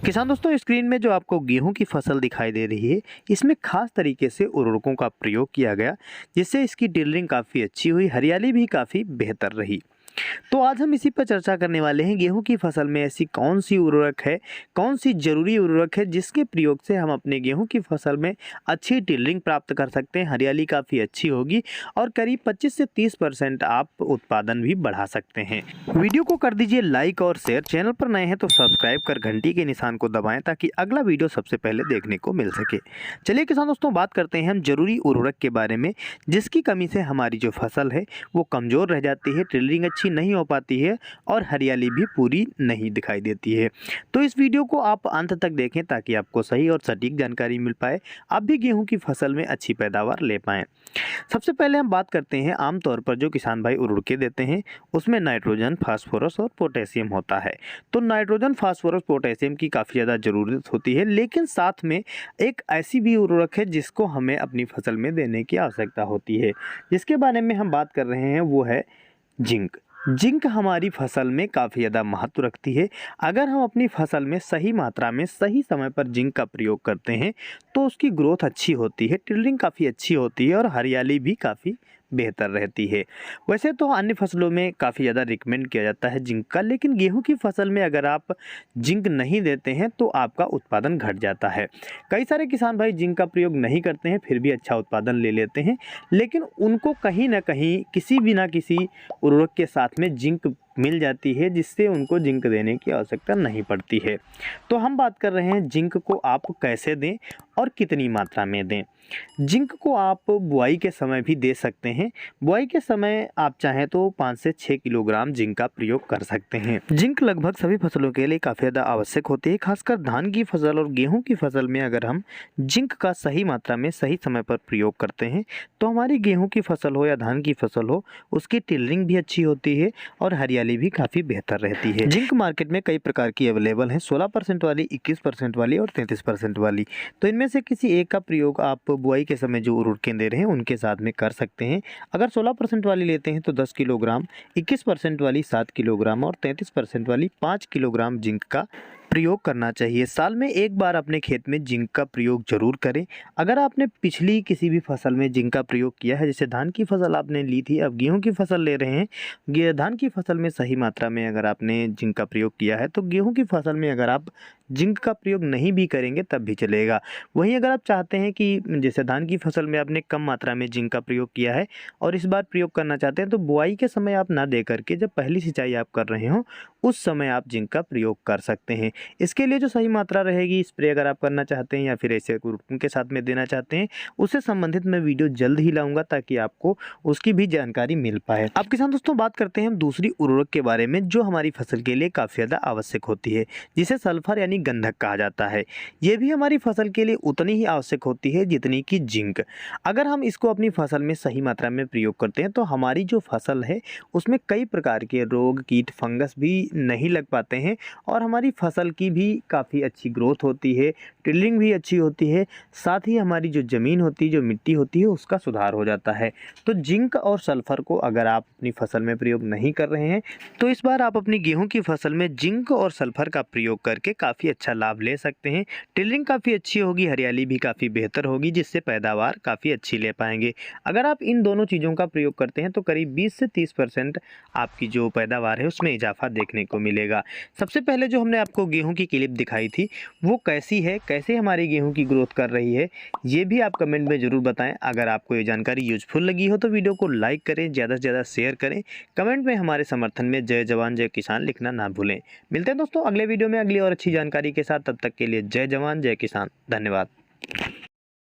किसान दोस्तों, स्क्रीन में जो आपको गेहूं की फसल दिखाई दे रही है, इसमें खास तरीके से उर्वरकों का प्रयोग किया गया, जिससे इसकी टिलरिंग काफ़ी अच्छी हुई, हरियाली भी काफ़ी बेहतर रही। तो आज हम इसी पर चर्चा करने वाले हैं। गेहूं की फसल में ऐसी कौन सी उर्वरक है, कौन सी जरूरी उर्वरक है जिसके प्रयोग से हम अपने गेहूं की फसल में अच्छी टिलरिंग प्राप्त कर सकते हैं, हरियाली काफ़ी अच्छी होगी और करीब 25 से 30% आप उत्पादन भी बढ़ा सकते हैं। वीडियो को कर दीजिए लाइक और शेयर। चैनल पर नए हैं तो सब्सक्राइब कर घंटी के निशान को दबाएं ताकि अगला वीडियो सबसे पहले देखने को मिल सके। चलिए किसान दोस्तों, बात करते हैं हम जरूरी उर्वरक के बारे में, जिसकी कमी से हमारी जो फसल है वो कमज़ोर रह जाती है, टिलरिंग अच्छी नहीं हो पाती है और हरियाली भी पूरी नहीं दिखाई देती है। तो इस वीडियो को आप अंत तक देखें ताकि आपको सही और सटीक जानकारी मिल पाए, आप भी गेहूं की फसल में अच्छी पैदावार ले पाएं। सबसे पहले हम बात करते हैं, आमतौर पर जो किसान भाई उर्वरकें देते हैं उसमें नाइट्रोजन, फास्फोरस और पोटेशियम होता है। तो नाइट्रोजन, फास्फोरस, पोटेशियम की काफ़ी ज़्यादा ज़रूरत होती है, लेकिन साथ में एक ऐसी भी उर्वरक है जिसको हमें अपनी फसल में देने की आवश्यकता होती है, जिसके बारे में हम बात कर रहे हैं, वो है जिंक। जिंक हमारी फसल में काफ़ी ज़्यादा महत्व रखती है। अगर हम अपनी फसल में सही मात्रा में सही समय पर जिंक का प्रयोग करते हैं तो उसकी ग्रोथ अच्छी होती है, टिलरिंग काफ़ी अच्छी होती है और हरियाली भी काफ़ी बेहतर रहती है। वैसे तो अन्य फसलों में काफ़ी ज़्यादा रिकमेंड किया जाता है जिंक का, लेकिन गेहूं की फसल में अगर आप जिंक नहीं देते हैं तो आपका उत्पादन घट जाता है। कई सारे किसान भाई जिंक का प्रयोग नहीं करते हैं, फिर भी अच्छा उत्पादन ले लेते हैं, लेकिन उनको कहीं ना कहीं किसी भी ना किसी उर्वरक के साथ में जिंक मिल जाती है, जिससे उनको जिंक देने की आवश्यकता नहीं पड़ती है। तो हम बात कर रहे हैं जिंक को आप कैसे दें और कितनी मात्रा में दें। जिंक को आप बुआई के समय भी दे सकते हैं। बुआई के समय आप चाहें तो 5 से 6 किलोग्राम जिंक का प्रयोग कर सकते हैं। जिंक लगभग सभी फसलों के लिए काफ़ी ज़्यादा आवश्यक होती है, खासकर धान की फसल और गेहूं की फसल में अगर हम जिंक का सही मात्रा में सही समय पर प्रयोग करते हैं तो हमारी गेहूं की फसल हो या धान की फसल हो, उसकी टिलरिंग भी अच्छी होती है और हरियाली भी काफ़ी बेहतर रहती है। जिंक मार्केट में कई प्रकार की अवेलेबल हैं, 16% वाली, 21% वाली और 33% वाली। तो इनमें से किसी एक का प्रयोग आप बुआई के समय जो उर्वरकें दे रहे हैं उनके साथ में कर सकते हैं। अगर 16% वाली लेते हैं तो 10 किलोग्राम, 21% वाली 7 किलोग्राम और 33% वाली 5 किलोग्राम जिंक का प्रयोग करना चाहिए। साल में एक बार अपने खेत में जिंक का प्रयोग जरूर करें। अगर आपने पिछली किसी भी फसल में जिंक का प्रयोग किया है, जैसे धान की फसल आपने ली थी, अब गेहूं की फसल ले रहे हैं, धान की फसल में सही मात्रा में अगर आपने जिंक का प्रयोग किया है तो गेहूं की फसल में अगर आप जिंक का प्रयोग नहीं भी करेंगे तब भी चलेगा। वहीं अगर आप चाहते हैं कि जैसे धान की फसल में आपने कम मात्रा में जिंक का प्रयोग किया है और इस बार प्रयोग करना चाहते हैं, तो बुआई के समय आप ना दे करके जब पहली सिंचाई आप कर रहे हो उस समय आप जिंक का प्रयोग कर सकते हैं। इसके लिए जो सही मात्रा रहेगी, स्प्रे अगर आप करना चाहते हैं या फिर ऐसे उनके साथ में देना चाहते हैं, उससे संबंधित मैं वीडियो जल्द ही लाऊंगा ताकि आपको उसकी भी जानकारी मिल पाए। अब किसान दोस्तों, बात करते हैं हम दूसरी उर्वरक के बारे में जो हमारी फसल के लिए काफ़ी ज़्यादा आवश्यक होती है, जिसे सल्फर यानी गंधक कहा जाता है। ये भी हमारी फसल के लिए उतनी ही आवश्यक होती है जितनी कि जिंक। अगर हम इसको अपनी फसल में सही मात्रा में प्रयोग करते हैं तो हमारी जो फसल है उसमें कई प्रकार के रोग, कीट, फंगस भी नहीं लग पाते हैं और हमारी फसल की भी काफ़ी अच्छी ग्रोथ होती है, टिलरिंग भी अच्छी होती है, साथ ही हमारी जो ज़मीन होती है, जो मिट्टी होती है, उसका सुधार हो जाता है। तो जिंक और सल्फर को अगर आप अपनी फसल में प्रयोग नहीं कर रहे हैं तो इस बार आप अपनी गेहूं की फसल में जिंक और सल्फर का प्रयोग करके काफ़ी अच्छा लाभ ले सकते हैं। टिलरिंग काफ़ी अच्छी होगी, हरियाली भी काफ़ी बेहतर होगी, जिससे पैदावार काफ़ी अच्छी ले पाएंगे। अगर आप इन दोनों चीज़ों का प्रयोग करते हैं तो करीब 20 से 30% आपकी जो पैदावार है उसमें इजाफा देखने को मिलेगा। सबसे पहले जो हमने आपको गेहूं की क्लिप दिखाई थी वो कैसी है, कैसे हमारी गेहूं की ग्रोथ कर रही है, ये भी आप कमेंट में ज़रूर बताएं। अगर आपको ये जानकारी यूजफुल लगी हो तो वीडियो को लाइक करें, ज़्यादा से ज़्यादा शेयर करें, कमेंट में हमारे समर्थन में जय जवान जय किसान लिखना ना भूलें। मिलते हैं दोस्तों अगले वीडियो में अगली और अच्छी जानकारी के साथ। तब तक के लिए जय जवान जय किसान, धन्यवाद।